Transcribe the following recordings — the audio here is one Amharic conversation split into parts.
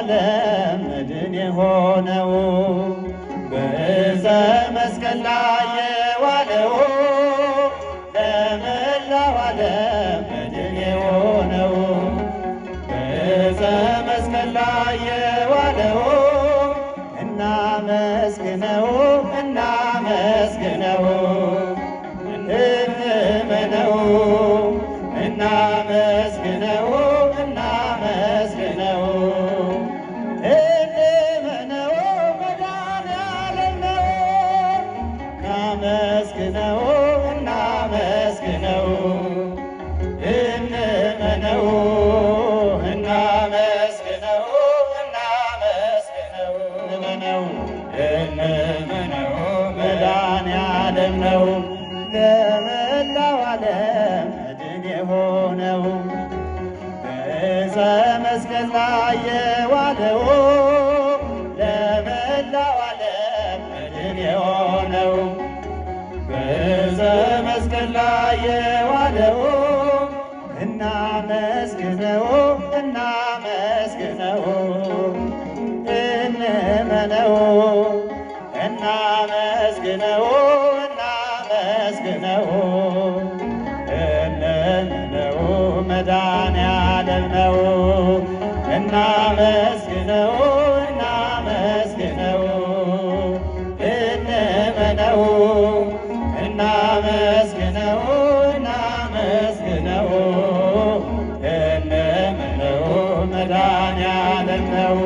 ዓለም መድን የሆነው በዕፀ መስቀል ላይ የዋለው ለመላው ዓለም መድን የሆነው በዕፀ መስቀል ላይ የዋለው እናመስግነው እናመስግነው እንመነው እናመስግነው እናመስግነው እንመነው መድኃኔዓለም ነው እናመስግነው እናመስግነው እንመነው እናመስግነው እናመስግነው እንመነው መድኃኔዓለም ነው ለመላው ዓለም መድን የሆነው በዕፀ መስቀል ላይ የዋለው ለመላው ዓለም መድን የሆነው በዕፀ መስቀል ላይ የዋለው እናመስግነው እናመስግነው እንመነው እናመስግነው እናመስግነው እንመነው መድኃኔዓለም ነው እናመስግነው እናመስግነው እንመነው እናመስግነው እናመስግነው እንመነው መድኃኔዓለም ነው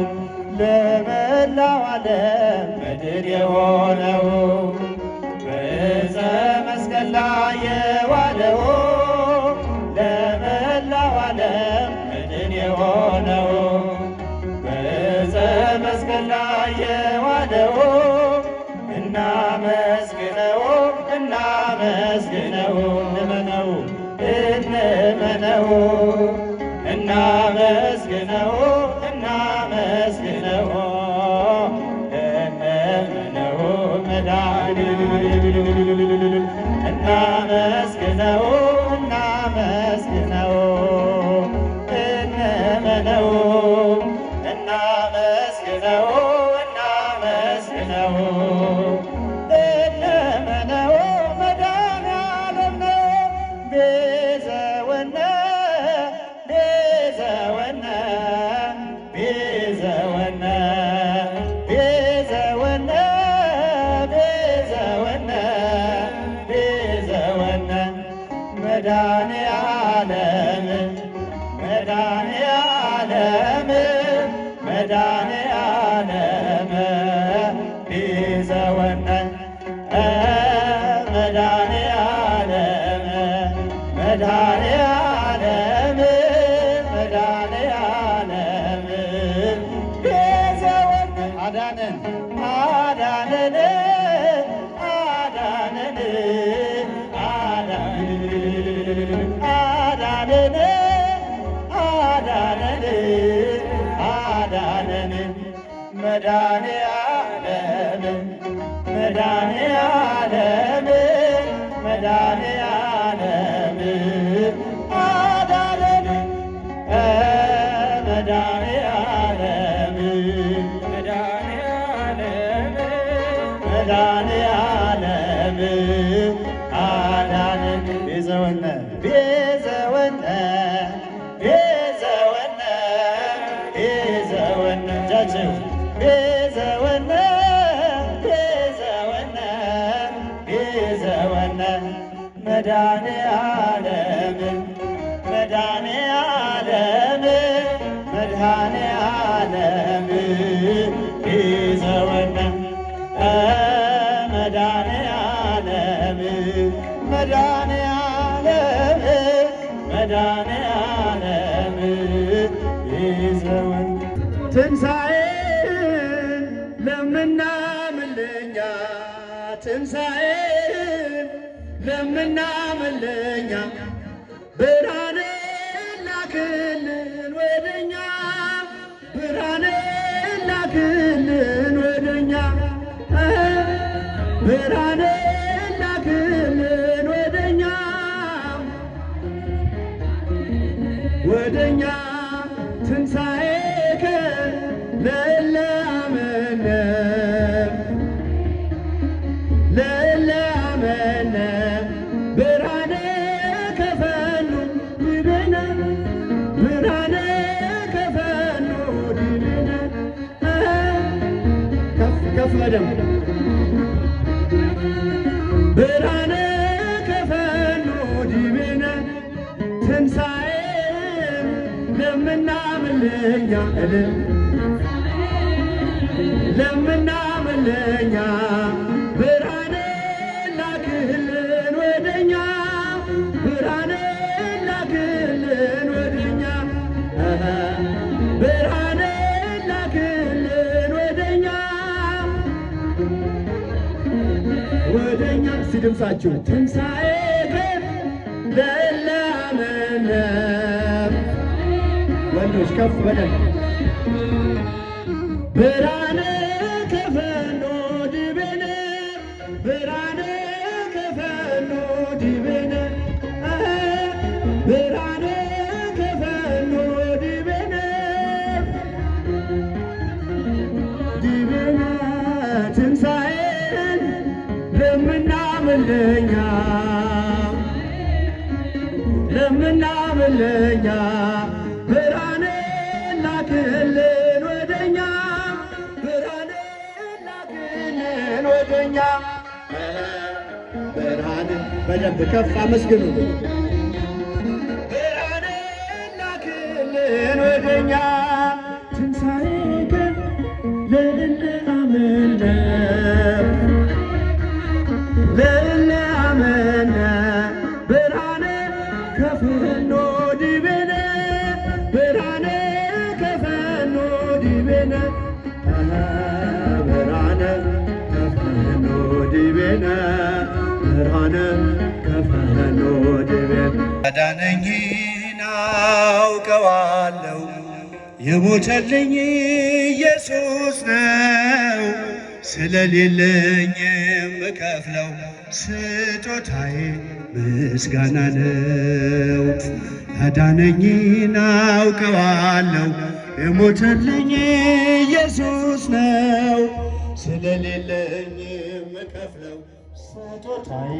ለመላው ዓለም መድን የሆነው በዕፀ መስቀል ላይ የዋለው ለመላው ዓለም መድን የሆነው በዕፀ መስቀል ላይ የዋለው እናመስግነው እናመስግነው እንመነው እንመነው እናመስግነው እናመስግነው እንመነው እናመስግነው እናመስግነው እንመነው እናመስግነው እናመስግነው እንመነው መድኃኔዓለም ነው ቤዘወነ ቤዘወነ ቤዘወነ ቤዘወነ ቤዘወነ ቤዘወነ መድኃኔዓለም መድኃኔዓለም መድኃኔዓለም ቤዘወነ መድኃኔዓለም መድኃኔዓለም መድኃኔዓለም ቤዘወነ አዳነን አዳነን አዳነን አዳነን አዳነን አዳነን መድኃኔዓለም መድኃኔዓለም መድኃኔዓለም አዳነን መድኃኔዓለም መድኃኔዓለም መድኃኔዓለም አዳነን ቤዘወነ ቤዘወነ ቤዘወነ ቤዘወነ ጃቸው ቤዘወነ ቤዘወነ ቤዘወነ መድኃኔዓለም መድኃኔዓለም መድኃኔዓለም ቤዘወነ መድኃኔዓለም መድኃኔዓለም መድኃኔዓለም ቤዘወነ ትንሣኤን ለምናምንለኛ ትንሣኤን ለምናምንለኛ ብርሃን ላክልን ወደኛ ብርሃን ላክልን ወደኛ ብርሃን ላክልን ወደኛ ወደኛ ትንሣኤከ በደንብ ብርሃነ ከፈኑ ዲቤነ ትንሣኤ ለምናምን ለኛ ለምናምን ለኛ ብርሃነ ላክልን ወደኛ ብርሃነ ላክልን ወደኛ ብርሃነ ላክልን ወደኛ ወደኛ ሲድምሳችሁ ትንሣኤ ለላመነ ወንዶች ከፍ በደል ብርሃነ ከፈኖ ዲቤነ ብርሃነ ከፈኖ ዲቤነ ብርሃነ ከፈኖ ዲቤነ ዲቤነ ትንሣኤን ለምናምን ለኛ ለምናምን ለኛ ብርሃነ ላክልን ወደኛ ብርሃነ ላክልን ወደኛ ብርሃነ በደንብ ከፍ አመስግኑ ብርሃነ ላክልን ወደኛ ትንሣኤ ግን ለእለአመነ ለእለአመነ ብርሃነ ከፈኖ ዲቤነ ብርሃነ ከፈኖ ዲቤነ ብርሃነ ከፈኖ ዲቤነ ብርሃነ ከፈኖ ዲቤነ አዳነኝን አውቀዋለሁ የሞተልኝ ኢየሱስ ነው ስለሌለኝ የምከፍለው ስጦታዬ ምስጋና ነው አዳነኝን አውቀዋለሁ የሞተልኝ ኢየሱስ ነው ስለሌለኝ የምከፍለው ስጦታዬ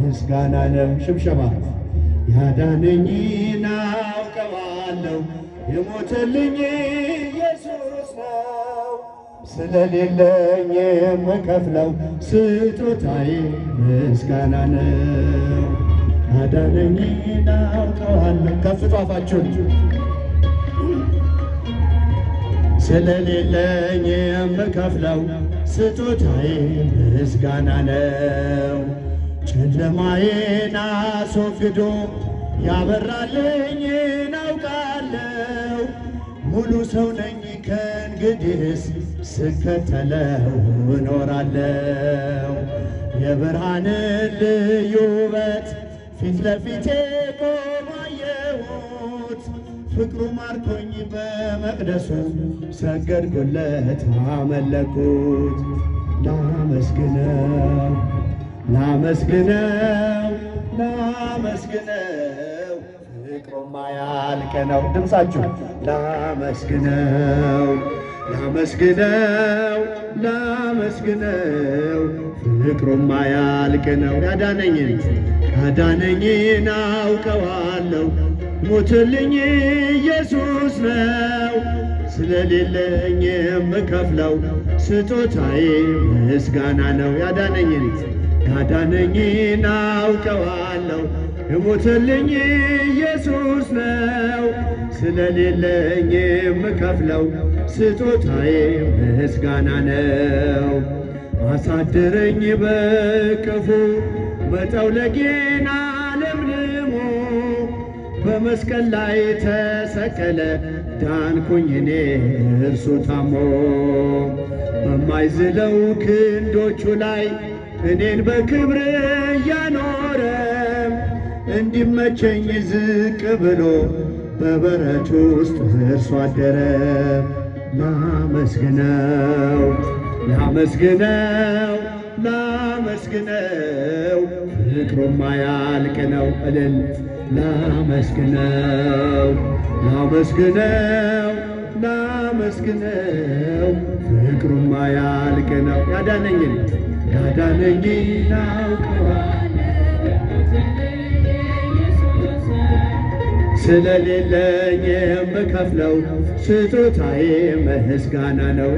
ምስጋና ነው ሽብሸባ ያዳነኝን አውቀዋለሁ የሞተልኝ ኢየሱስ ነው ስለሌለኝ የምከፍለው ስጦታዬ ምስጋና ነው አዳነኝን አውቀዋለሁ ከፍ ጧፋችሁን ስለሌለኝ የምከፍለው ስጦታዬ ምስጋና ነው ጨለማዬን አስወግዶ ያበራልኝን አውቃለሁ ሙሉ ሰው ነኝ ከእንግዲህስ ስከተለው እኖራለሁ የብርሃንን ልዩ ውበት ፊት ለፊቴ ቆሞ አየሁት ፍቅሩ ማርኮኝ በመቅደሱ ሰገድኩለት አመለኩት ላመስግነው ላመስግነው ላመስግነው ፍቅሩማ ያልቅ ነው ድምፃችሁ ላመስግነው ላመስግነው ላመስግነው ፍቅሩማ ያልቅ ነው ያዳነኝን አውቀዋለሁ ሞትልኝ ኢየሱስ ነው ስለሌለኝ የምከፍለው ስጦታዬ ምስጋና ነው ያዳነኝን አውቀዋለሁ የሞተልኝ ኢየሱስ ነው ስለሌለኝ የምከፍለው ስጦታዬ ምስጋና ነው አሳደረኝ በክፉ መጠውለጌን ለምልሞ በመስቀል ላይ ተሰቀለ ዳንኩኝ እኔ እርሱ ታሞ በማይዝለው ክንዶቹ ላይ እኔን በክብር እያኖረ እንዲመቸኝ ዝቅ ብሎ በበረት ውስጥ እርሱ አደረ ላመስግነው ላመስግነው ላመስግነው ፍቅሩማ ያልቅ ነው እልል ላመስግነው ላመስግነው ላመስግነው ፍቅሩማ ያልቅ ነው ያዳነኝን አውቀዋለሁ ስለሌለኝ የምከፍለው ስጦታዬ ምስጋና ነው።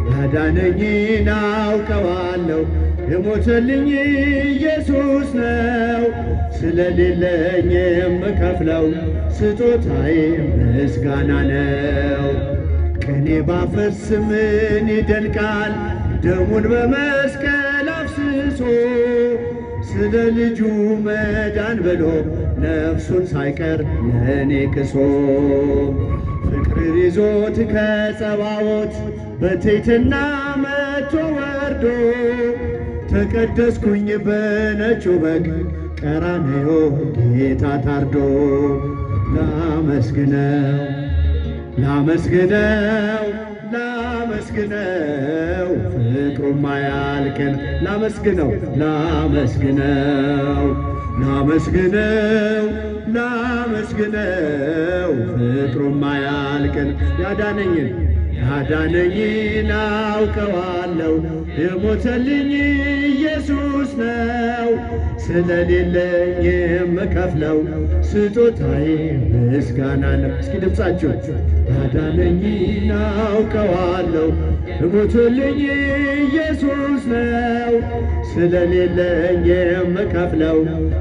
ያዳነኝን አውቀዋለሁ የሞተልኝ ኢየሱስ ነው። ስለሌለኝ የምከፍለው ስጦታዬ ምስጋና ነው። ቅኔ ባፈስ ምን ይደንቃል ደሙን በመስቀል አፍስሶ ስለ ልጁ መዳን ብሎ ነፍሱን ሳይቀር ለእኔ ክሶ ፍቅር ይዞት ከጸባዖት በትሕትና መጥቶ ወርዶ ተቀደስኩኝ በነጩ በግ ቀራንዮ ጌታ ታርዶ ላመስግነው ፍቅሩም አያልቅን ላመስግነው ፍቅሩም አያልቅን ያዳነኝን አውቀዋለሁ የሞተልኝ ኢየሱስ ነው። ስለሌለኝ የምከፍለው ስጦታዬ ምስጋና ነው። እስኪ ድምፃችሁ ያዳነኝን አውቀዋለሁ የሞተልኝ ኢየሱስ ነው። ስለሌለኝ የምከፍለው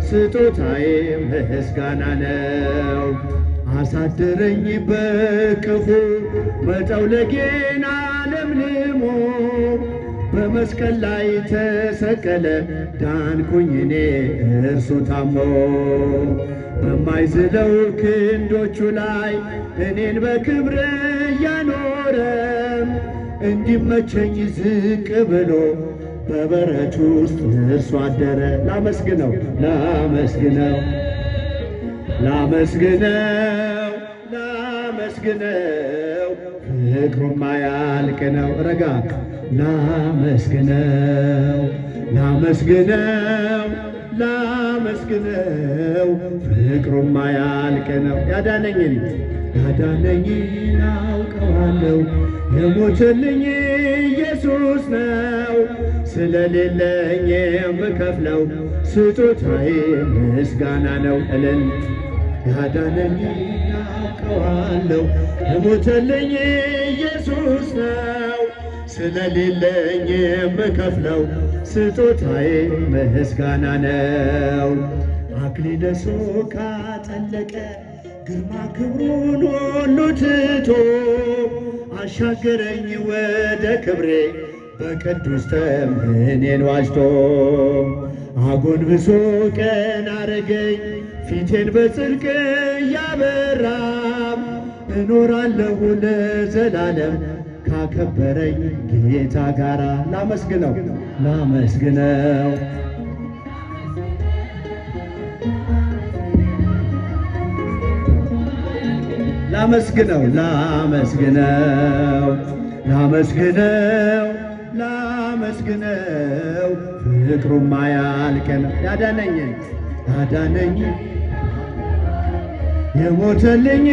ስጦታዬ ምስጋና ነው። አሳደረኝ በክፉ መጠውለጌን አለምልሞ በመስቀል ላይ ተሰቀለ ዳንኩኝ እኔ እርሱ ታሞ በማይዝለው ክንዶቹ ላይ እኔን በክብር እያኖረ እንዲመቸኝ ዝቅ ብሎ በበረት ውስጥ እርሱ አደረ። ላመስግነው ፍቅሩም አያልቅ ነው። ረጋ ላመስግነው ፍቅሩም አያልቅ ነው። ያዳነኝን አውቀዋለሁ የሞተልኝ ኢየሱስ ነው። ስለሌለኝ የምከፍለው ስጦታዬ ምስጋና ነው። ያዳነኝን አውቀዋለሁ የሞተልኝ ኢየሱስ ነው። ስለሌለኝ የምከፍለው ስጦታዬ ምስጋና ነው። አክሊለ ሦክ አጠለቀ ግርማ ክብሩን ሁሉ ትቶ አሻገረኝ ወደ ክብሬ በቅዱስ ተምኔን ዋጅቶ አጎንብሶ ቀና አረገኝ ፊቴን በጽድቅ እያበራ እኖራለሁ ለዘላለም ካከበረኝ ጌታ ጋራ። ላመስግነው ፍቅሩም አያልቅ ነው። ያዳነኝን የሞተልኝ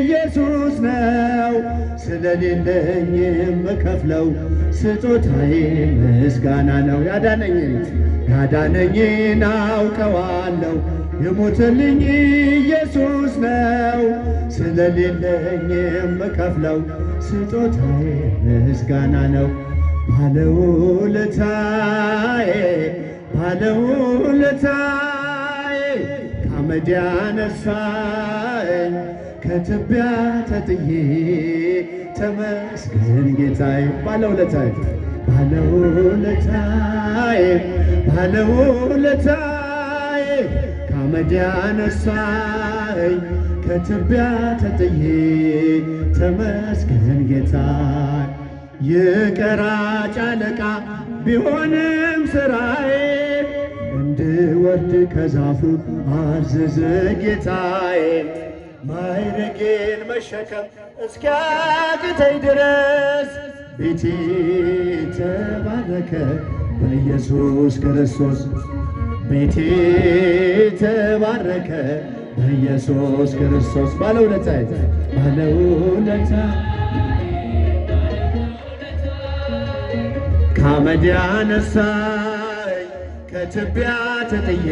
ኢየሱስ ነው። ስለሌለኝ የምከፍለው ስጦታዬ ምስጋና ነው። ያዳነኝን አውቀዋለሁ የሞተልኝ ኢየሱስ ነው። ስለሌለኝ የምከፍለው ስጦታዬ ምስጋና ነው። ባለውለታዬ ከአመድ ያነሳኝ ከትቢያ ተጥዬ ተመስገን ጌታዬ። ባለውለታዬ ከአመድ ያነሳኝ ከትቢያ ተጥዬ ተመስገን ጌታዬ። የቀራጭ አለቃ ቢሆንም ሥራዬ እንድወርድ ከዛፉ አዘዘ ጌታዬ። ማዕረጌን መሸከም እስኪያቅተኝ ድረስ ቤቴ ተባረከ በኢየሱስ ክርስቶስ። ቤቴ ተባረከ በኢየሱስ ክርስቶስ። ባለውለታዬ ከአመድ ያነሳኝ ከትቢያ ተጥዬ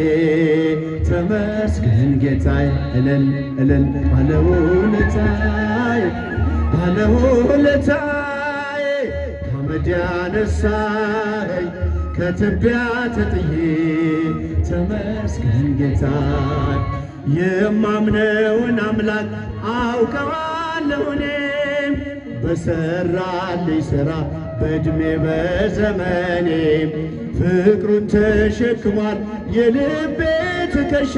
ተመስገን ጌታዬ እልል እልል ባለውለታዬ ባለውለታዬ ከአመድ ያነሳኸኝ ከትቢያ ተጥዬ ተመስገን ጌታዬ የማምነውን አምላክ አውቀዋለሁ እኔም በሠራልኝ ሥራ በዕድሜ በዘመኔ ፍቅሩን ተሸክሟል የልቤ ትከሻ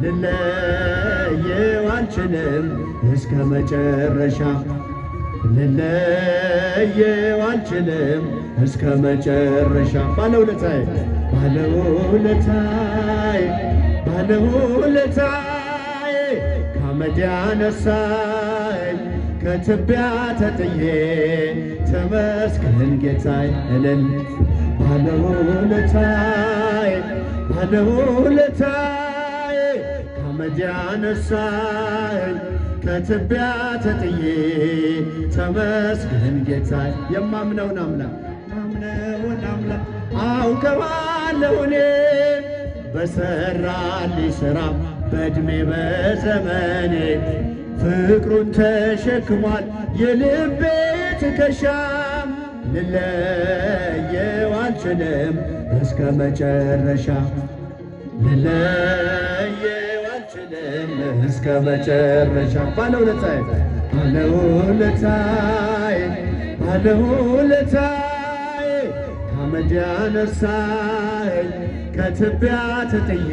ልለየው አልችልም እስከ መጨረሻ ልለየው አልችልም እስከ መጨረሻ ባለውለታዬ ባለውለታዬ ባለውለታዬ ከአመድ ያነሳኝ ከትቢያ ተጥዬ ተመስገን ጌታዬ እልል ባለውለታዬ ባለውለታዬ ከአመድ ያነሳኝ ከትቢያ ተጥዬ ተመስገን ጌታዬ የማምነውን አምላክ አውቀዋለሁ እኔ በሠራልኝ ሥራ በዕድሜ በዘመኔ ፍቅሩን ተሸክሟል የልቤ ትከሻ ልለየው አልችልም እስከ መጨረሻ ልለየው አልችልም እስከ መጨረሻ ባለውለታዬ ባለውለታዬ ባለውለታዬ ከአመድ ያነሳኸኝ ከትቢያ ተጥዬ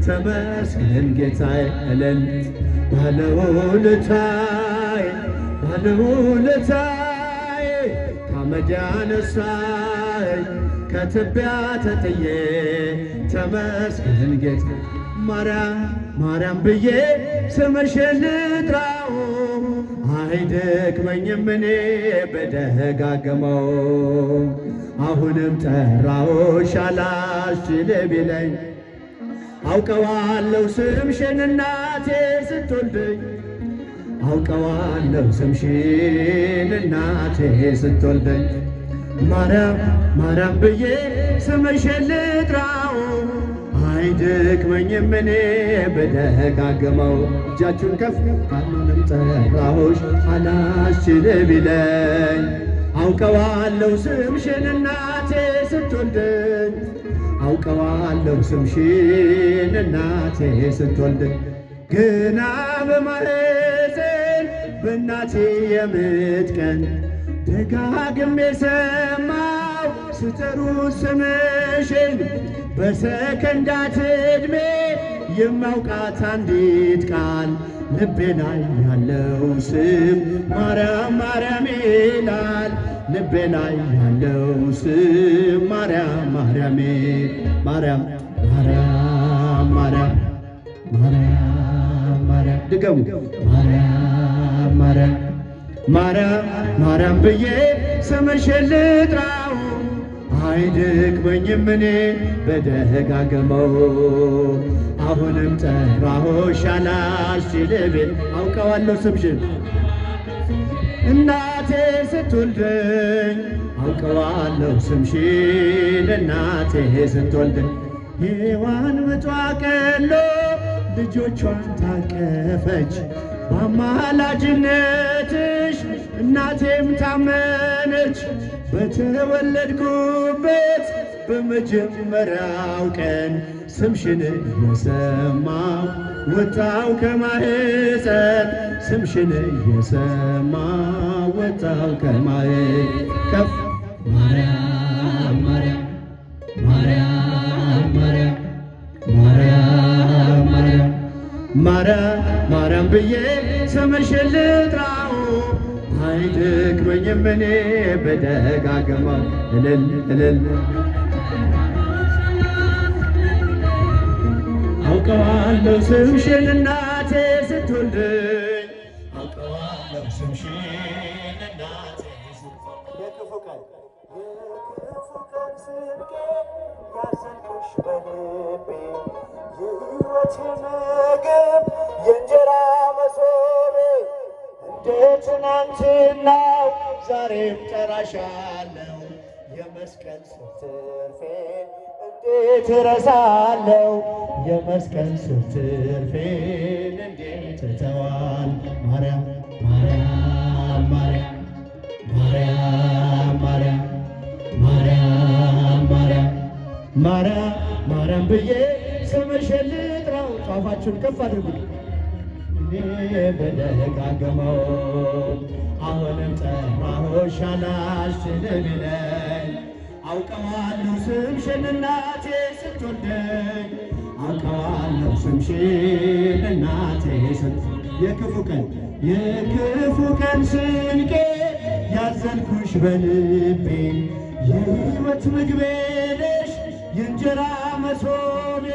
ተመስገን ጌታዬ እልል ባለውለታዬ ባለውለታዬ ከአመድ ያነሳኸኝ ከትቢያ ተጥዬ ተመስገን ጌታዬ ማርያም ማርያም ብዬ ስምሽን ልጥራው አይደክመኝም እኔ በደጋገመው አሁንም ጠራሁሽ አላስችል ቢለኝ አውቀዋለሁ ስምሽን እናቴ ስትወልደኝ አውቀዋለሁ ስምሽን እናቴ ስትወልደኝ ማርያም ማርያም ብዬ ስምሽን ልጥራው አይደክመኝም እኔ በደጋገመው እጃችሁን ከፍ አሁንም ጠራሁሽ አላስችል ቢለኝ አውቀዋለሁ ስምሽን እናቴ ስትወልደኝ አውቀዋለሁ ስምሽን እናቴ ስትወልደኝ ግና በማኅፀን በእናቴ የምጥ ቀን ደጋግሜ ሰማው ስጠሩት ስምሽን በሰከንዳት ዕድሜ የማውቃት አንዲት ቃል ልቤ ላይ ያለው ስም ማርያም ማርያም ይላል ልቤ ላይ ያለው ስም ማርያም ማርያም ማርያም ማርያም ማርያም ማርያም ማርያም ድገሙ ማርያም ማርያም ማርያም ማርያም ብዬ ስምሽን ልጥራው አይደክመኝም እኔ በደጋገመው አሁንም ጠራሁሽ አላስችል ቢል አውቀዋለሁ ስምሽን እናቴ ስትወልደኝ አውቀዋለሁ ስምሽን እናቴ ስትወልደኝ ሔዋን ምጧ ቀሎ ልጆቿን ታቀፈች በአማላጅነትሽ እናቴም ታመነች በተወለድኩበት በመጀመሪያው ቀን ስምሽን እየሰማሁ ወጣው ከማኅፀን ስምሽን እየሰማሁ ወጣው ከማኅፀን ማርያም ማርያም ማርያም ማርያም ማርያም ማርያም ማርያም ማርያም ብዬ ስምሽን ልጥራው አይደክመኝም እኔ በደጋገመው እልል እልል አውቀዋለሁ ስምሽን እናቴ ስትወልደኝ አውቀዋለሁ ስምሽን እናቴ ስትወልደኝ የክፉ ቀን ስንቄ ያዘልኩሽ በልቤ የሕይወቴ ምግብ የእንጀራ መሶቤ እንደ ትናንትናው ዛሬም ጠራሻለሁ የመስቀል ስር ትርፌ እንዴት እረሳለሁ የመስቀል ስር ትርፌን እንዴት እተዋል። ማርያም ማርያም ማርያም ማርያም ማርያም ማርያም ማርያም ማርያም ማርያም ብዬ ስምሽን ልጥራው። ጫፋችሁን ከፍ አድርጉ። እኔ በደጋገመው አሁንም ጠራሁሽ አላስችልም ይለኝ። አውቀዋለሁ ስምሽን እናቴ ስትወደኝ፣ አውቀዋለሁ ስምሽን እናቴ የክፉ ቀን ስንቄ ያዘልኩሽ በልቤ የሕይወት ምግቤ ነሽ የእንጀራ መሶቤ።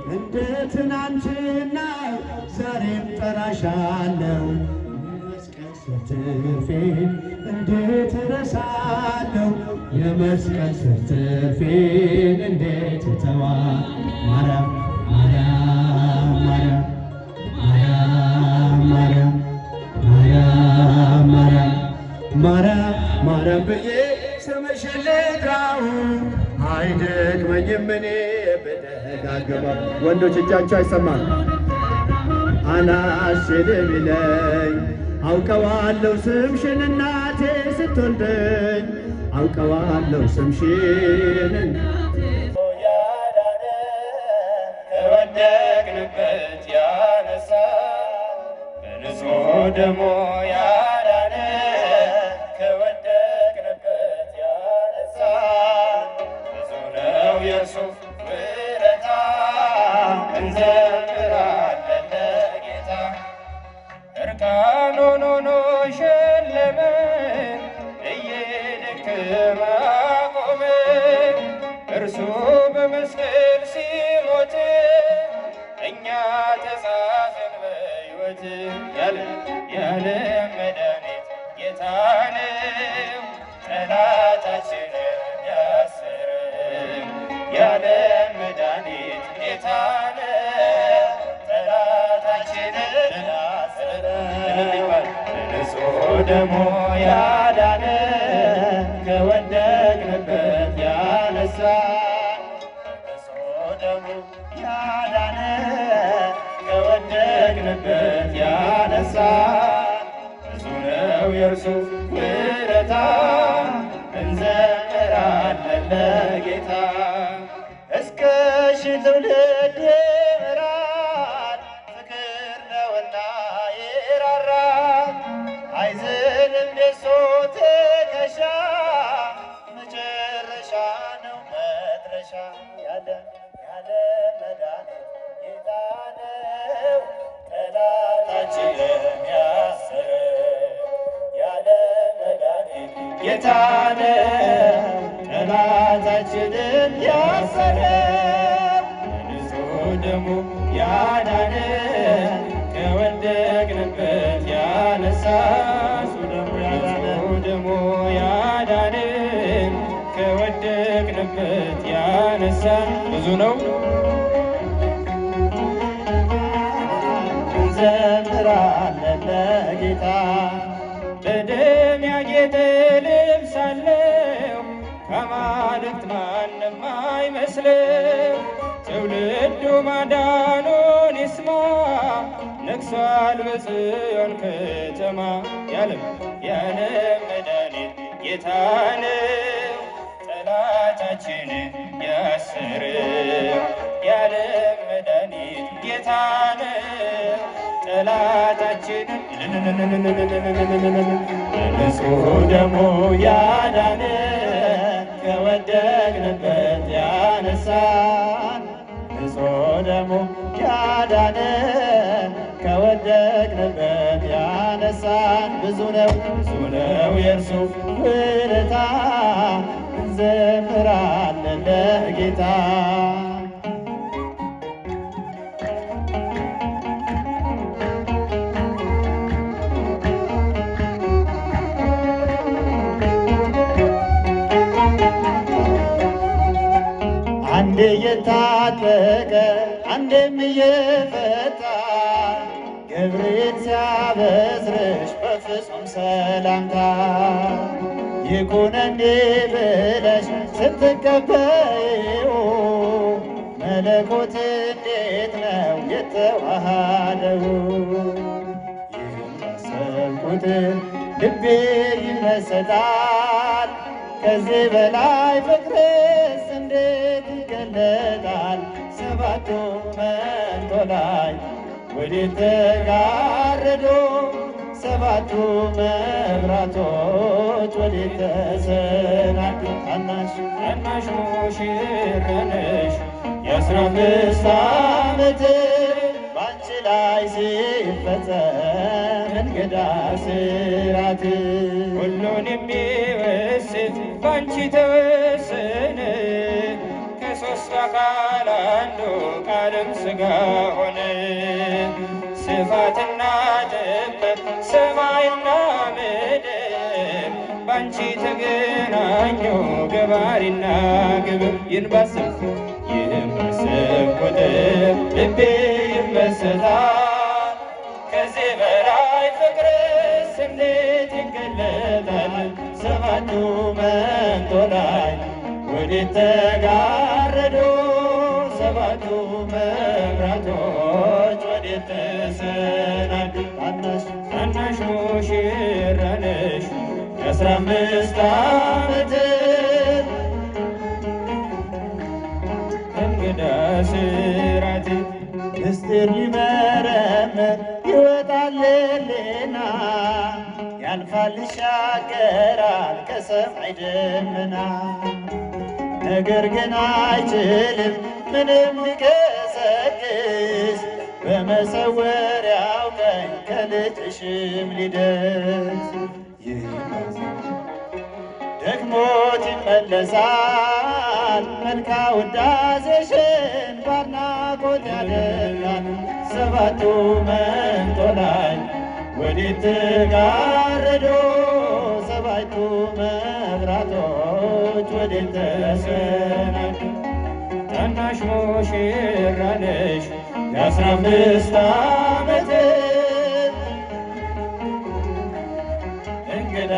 እንደ ትናንትና ዛሬም ጠራሻለሁ የመስቀል ስር ትርፌን እንዴት እረሳለሁ የመስቀል ስር ትርፌን እንዴት እተዋል። ማርያም ማርያም ማርያም ማርያም ማርያም ማርያም ማርያም ማርያም ብዬ ስምሽን ልጥራው። አይደክመኝም እኔ በደጋግመው። ወንዶች እጃቸው አይሰማም። አላስችልም ይለኝ። አውቀዋለሁ ስምሽን እናቴ ስትወልደኝ፣ አውቀዋለሁ ስምሽን ያዳነ ከወደቅንበት ያነሳ በንጹሕ ደሙ ያዳነ ከወደቅንበት ያነሳ ብዙ ነው የእርሱ ውለታ እንዘምራለን ለጌታ። እርቃኑን ሆኖ ሸለመን እየደከመ አቆመን። እርሱ በመስቀል ሲሞት እኛ ተጻፍን በሕይወት። የዓለም መድኃኒት ጌታ ነው ጠላታችንን ያሰረን። የዓለም መድኃኒት ጌታ ነው ጠላታችንን ያሰረን። በንጹሕ ደሙ ያዳነ ከወደቅንበት ያነሳን። በንጹሕ ደሙ ያዳነ ከወደቅንበት ያነሳን። ብዙ ነው የእርሱ ውለታ እንዘምራለን ለጌታ። እስከ ሺህ ትውልድ ይምራል ፍቅር ነውና ይራራ። አይዝልም የሱ ትከሻ መጨረሻ ነው መድረሻ። ያለ መድኃኒት ጌታ ነው ጠላታችንን ያሰረን። ያለ መድኃኒት ጌታ ነው ጠላታችንን ያሰረን። በንጹሕ ደሙ ያዳነን ከወደቅንበት ያነሳን። በንጹሕ ደሙ ያዳነን ከወደቅንበት ያነሳን። ብዙ ነው እንዘምራለን ለጌታ። በደም ያጌጠ ልብስ አለው ከአማልክት ማንም አይመስለው። ትውልዱ ማዳኑን ይስማ ነግሷል በጽዮን ከተማ። የዓለም መድኃኒት ጌታ ነው ጠላታችንን ያሰረን። የዓለም መድኃኒት ጌታ ነው ጠላታችንን በንጹሕ ደሙ ያዳነን ከወደቅንበት ያነሳን። ንጹሕ ደሙ ያዳነን ከወደቅንበት ያነሳን። ብዙ ነው የእርሱ ውለታ እንዘምራለን ለጌታ። አንዴ እየታጠቀ አንዴም እየፈታ ገብርኤል ሲያበስርሽ በፍጹም ሰላምታ ይኩነኒ ብለሽ ስትቀበዩ መለኮት እንዴት ነው የተዋሃደው? ይህን ባሰብኩት ልቤ ይመሰጣል። ከዚህ በላይ ፍቅርስ እንዴት ይገለጣል? ሰባቱ መንጦላዕት ወዴት ተጋረዱ? ሰባቱ መብራቶች ወዴት ተሰናዱ? ታናሽ ሙሽራ ነሽ የ15 ዓመት ባንቺ ላይ ሲፈጸም እንግዳ ስራት ሁሉን የሚወስን ባንቺ ተወሰነ። ከሦስቱ አካል አንዱ ቃልም ሥጋ ሆነ። ስፋትና ጥበት ሰማይና ምድር ባንቺ ተገናኙ ገባሪና ግብር። ይህን ባሰብኩት ልቤ ይመሰጣል። ከዚህ በላይ ፍቅርስ እንዴት ይገለጣል? ሰባቱ መንጦላዕት ወዴት ተጋረዱ? ሰባቱ መብራቶች ወዴት ተሰናዱ? ታናሽ ሙሽራ ነሽ የ15 ዓመት እንግዳ ስራት ምስጢር ሊመረምር ይወጣል ሕሊና ያልፋል ይሻገራል ከሰማይ ደመና። ነገር ግን አይችልም ምንም ሊገሰግስ በመሰወሪያው ቀኝ ከልጅሽም ሊደርስ። ደክሞት ይመለሳል መልካ ውዳሴሽን ባድናቆት ያደርጋል። ሰባቱ መንጦላዕት ወዴት ተጋረዱ? ሰባቱ መብራቶች ወዴት ተሰናዱ? ታናሽ ሙሽራ ነሽ የ15 ዓመት እንግዳ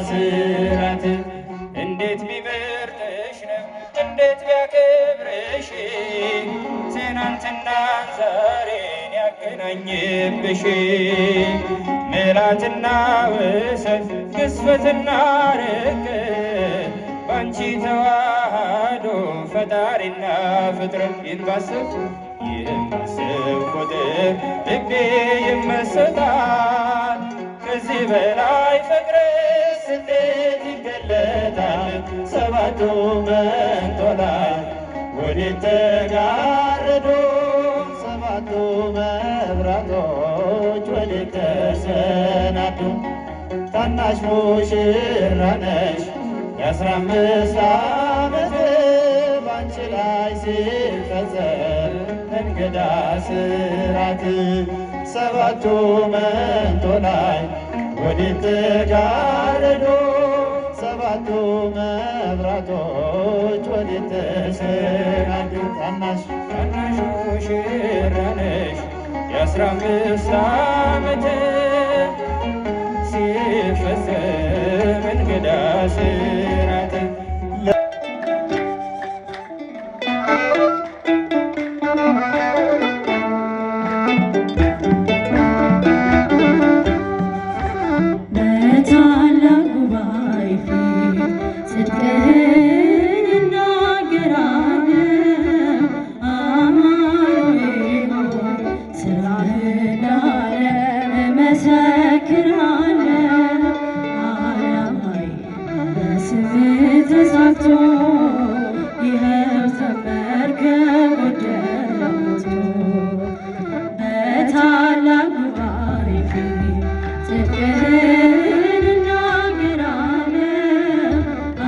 ስራት እንዴት ቢመርጥሽ ነው እንዴት ቢያከብርሽ ትናንትና ዛሬን ያገናኝብሽ ምልዓትና ወሰን ግዝፈትና ርቀት ባንቺ ተዋህዶ ፈጣሪና ፍጥረት። ይህን ባሰብኩት ልቤ ይመሰጣል። ከዚህ በላይ ፍቅርስ እንዴት ይገለጣል? ሰባቱ መንጦላዕት ወዴት ተጋረዱ? ሰባቱ መብራቶች ወዴት ተሰናዱ? ታናሽ ሙሽራ ነሽ የ15 ዓመት ባንቺ ላይ ሲፈጸም እንግዳ ስራት። ሰባቱ መንጦላዕት ወዴት ተጋረዱ? ሰባቱ መብራቶች ወዴት ተሰናዱ? ታናሽ ሙሽራ ነሽ የ15 ዓመት ሲፈጸም እንግዳ ስራት። በታላቅ ጉባኤ ፊት ጽድቅህን እናገራለን። አማኑኤል ሆይ ሥራህን ለዓለም እመሰክራለሁ። ዓላማዬ በስምህ ተሳክቶ ይኸው ዘመርክ ጎደለው ሞልቶ። በታላቅ ጉባኤ ፊት ጽድቅህን እናገራለን።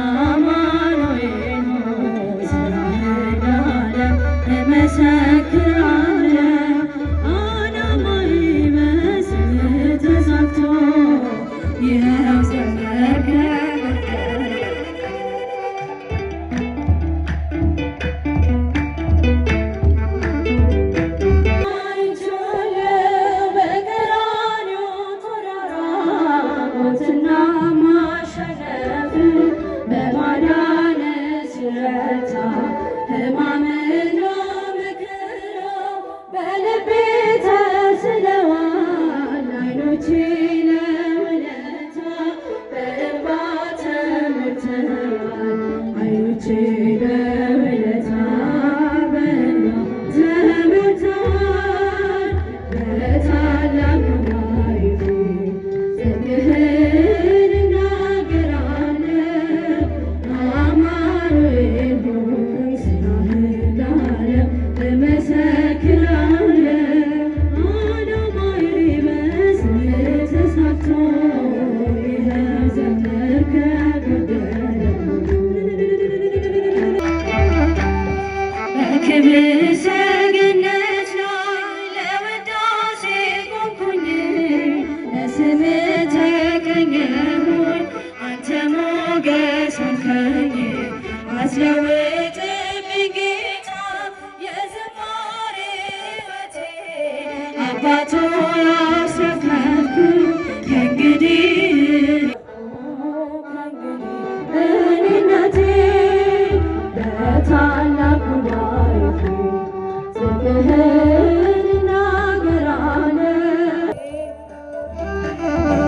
አማኑኤል ሆይ ሥራህን ለዓለም እመሰክራለሁ። ዓላማዬ በስምህ ተሳክቶ ይኸው ዘመርክ ሞትና ማሸነፍ በማዳን ውለታ ሕማምና መከራ በልቤ ተስለዋል። ዓይኖቼ ለውለታ በእንባ ተሞልተዋል። ዓይኖቼ ለውለታ በእንባ ተሞልተዋል። በታላቅ ጉባኤ ጽድቅህን እናገራለሁ። አማኑኤል ሆይ ስራህን ለዓለም እመሰክራለሁ። ዓላማዬ በስምህ ተሳክቶ ይኸው ዘመር ከጎደለው በክብር ሰገነት ላይ ለውዳሴ ቆምኩኝ። ለስምህ ተቀኘሁኝ አንተ ሞገስ ሆንከኝ። አስለውጥብኝ ጌታ የዝማሬ ሕይወቴ አባቶ አስረከብኩ ከእንግዲህ እኔነቴ በታላቅ ጉባኤ ጽድቅህን እናገራለሁ።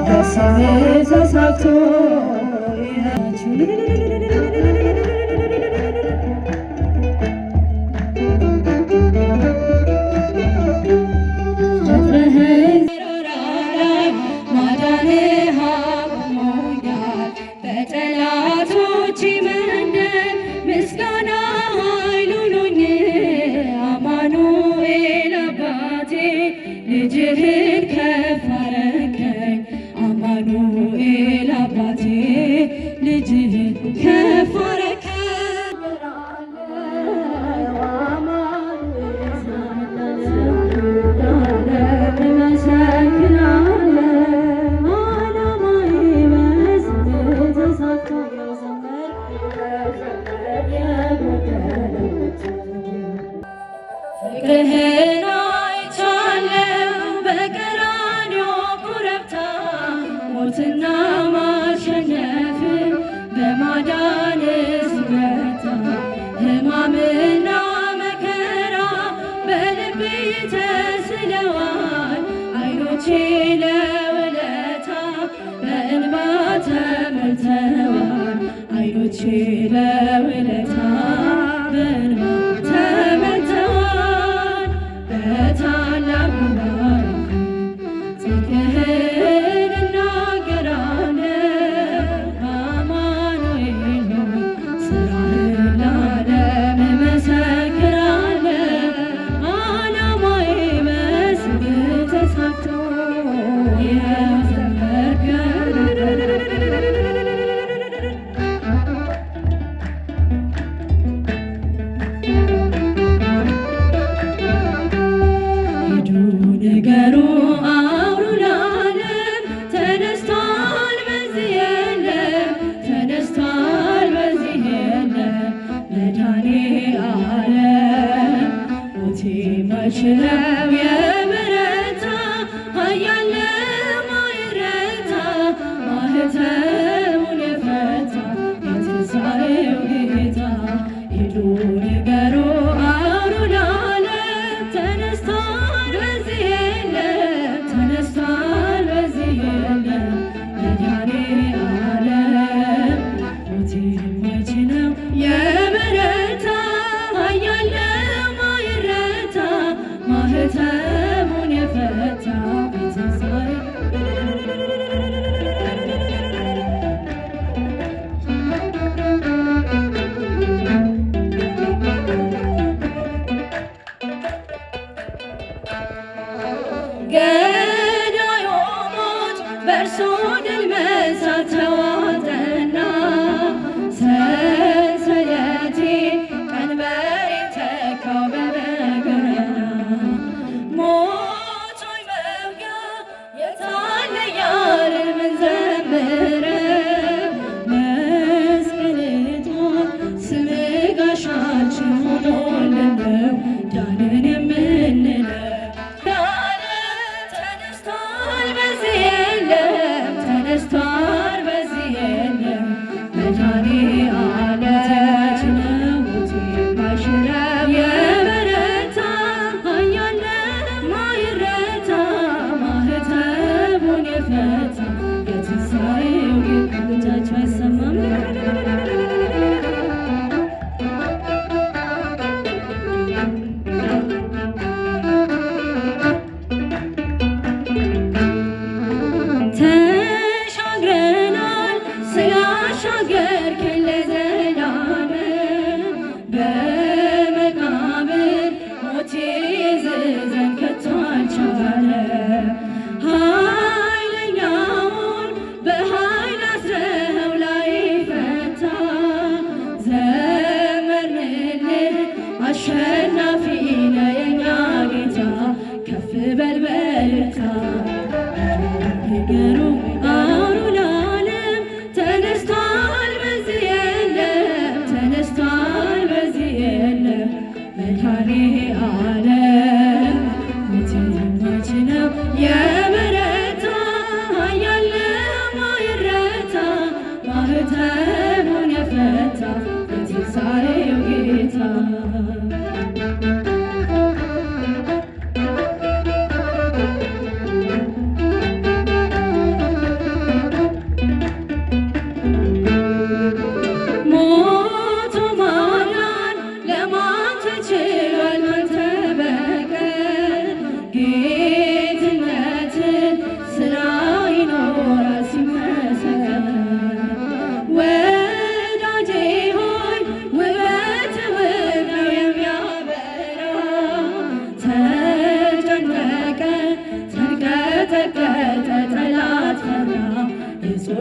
በስምህ ተሳክቶ ማዳንህ አቁሞኛል። በጠላቶቼ መንደር ምስጋና ኃይል ሆኖኝ አማኑኤል አባቴ ልጅህን ከፍ አረከኝ። አማኑኤል አባቴ ልጅህን ከፍ አረከኝ። ፍቅርህን አይቻለሁ በቀራንዮ ኮረብታ ሞትና ማሸነፍ በማዳንህ ሲበረታ ሕማምና መከራ በልቤ ተስለዋል። ዓይኖቼ ለውለታ በእንባ ተሞልተዋል። ዓይኖቼ ለውለታ በእንባ ተሞልተዋል። በታላቅ ጉባኤ ጽድቅህን እናገራለሁ። አማኑኤል ሆይ ስራህን ለዓለም እመሰክራለሁ። ዓላማዬ በስምህ ተሳክቶ ይኸው ዘመርከኝ።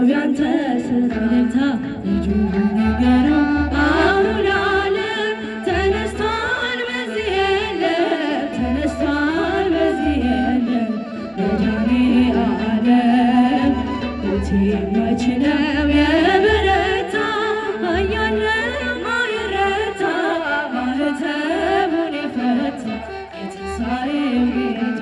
ያንተ ስልታ ልጁ ንገረው አሁን ዓለም ተነስቷል በዚህ የለም ተነስቷል በዚህ የለም መድኃኔዓለም ሞት የማይችለው የበረታ ኃያል የማይረታ ማኅተሙን የፈታ የትንሣኤው ጌታ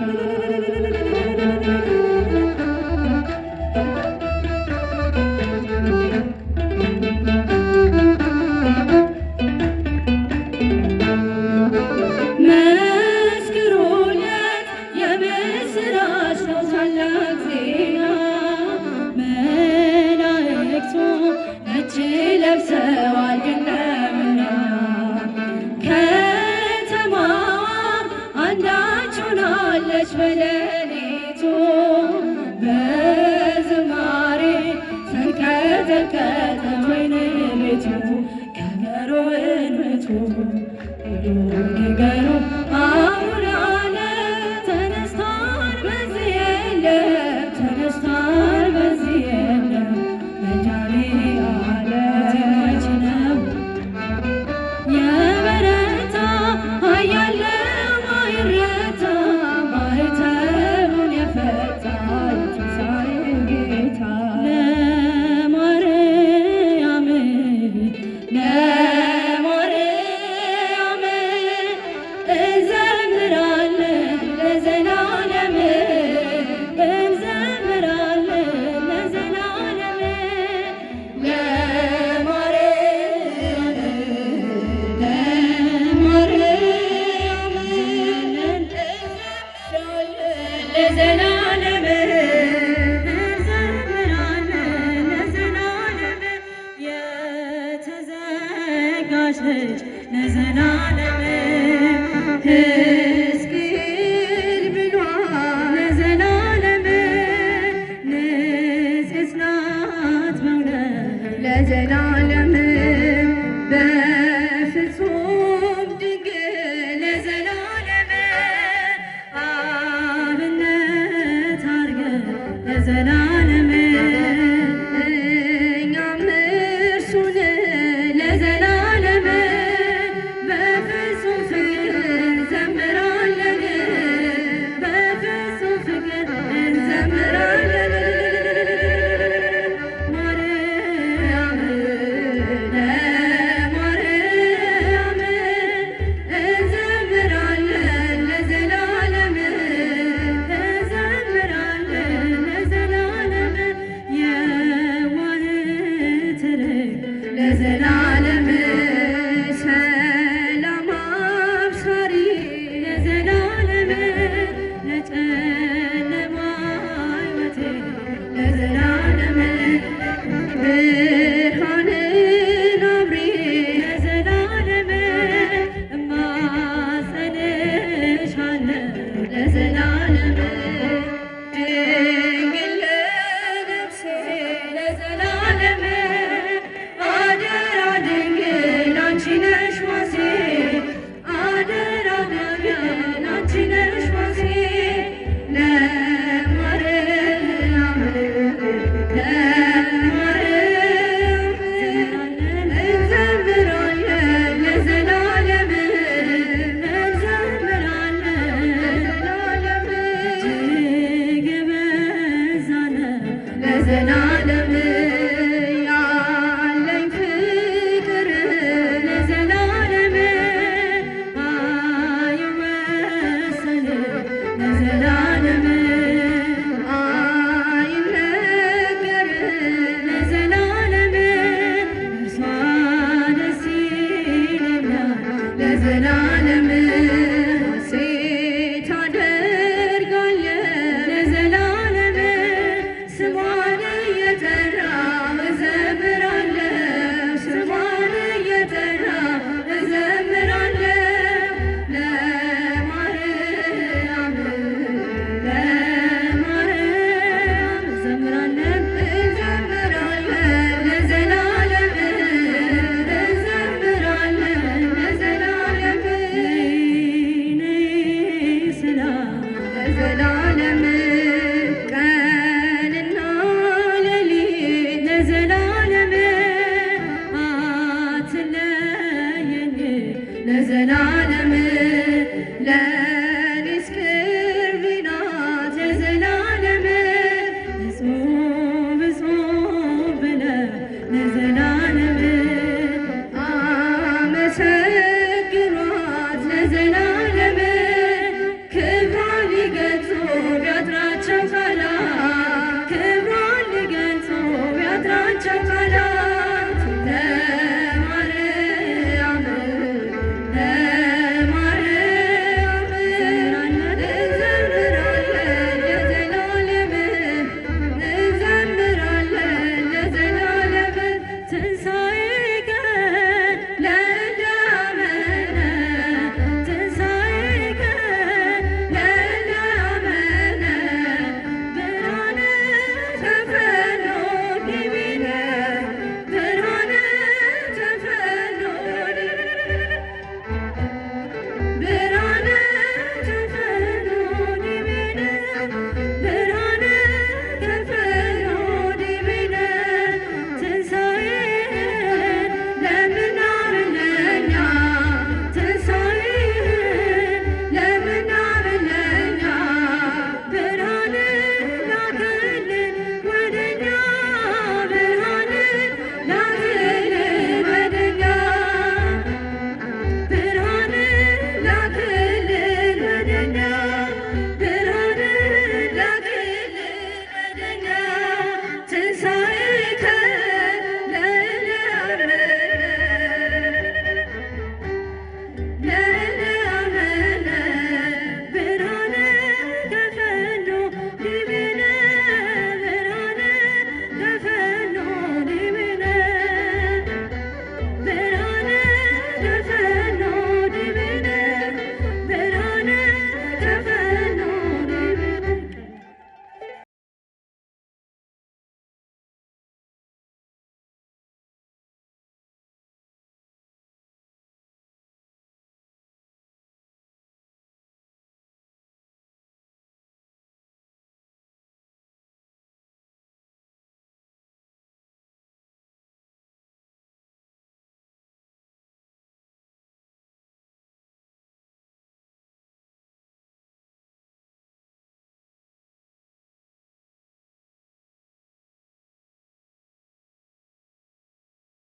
መስክሩለት የምስራች ነው ታላቅ ዜና መላእክቱ ነጭ ለብሰዋል ግነውና ከተማዋ አንዳች ሆናለች በሌሊቱ በዝማሬ ተንቀጠቀጠ ወይን ቤቱ ከበሮውን መቱ ንገሩ አሁን ዓለም ተነስቷል በዚህ የለም ተነስቷል በዚህ የለም መድኃኔዓለም የማይችለው የበረታ ኃያል የማይረታ ማኅተሙን የፈታ የትንሣኤው ጌታ ለማርያም እንዘምራለን ለዘላለም እንዘምራለን ለዘላለም ለማርያም እንዘምራለን ለዘላለም እንዘምራለን ለዘላለም የተዘጋች ነች ለዘላለም ሕዝቅኤል ብሏል ለዘላለም ንጽሕት ናት በእውነት ለዘላለም በፍጹም ድንግል ለዘላለም አብነት አድርገን ለዘላለም እኛም እርሱን ለዘላለም በፍጹም ፍቅር እንዘምራለን በፍጹም ፍቅር እንዘምራለን ማርያም ለማርያም እንዘምራለን ለዘላለም እንዘምራለን ለዘላለም የዋህት ርግብ ለዘላለም ሰላም አብሳሪ ለዘላለም ለጨለማ ሕይወቴ ለዘላለም ብርሃንን አብሪ ለዘላለም እማጸንሻለሁ ለዘላለም ድንግል ለነፍሴ ለዘላለም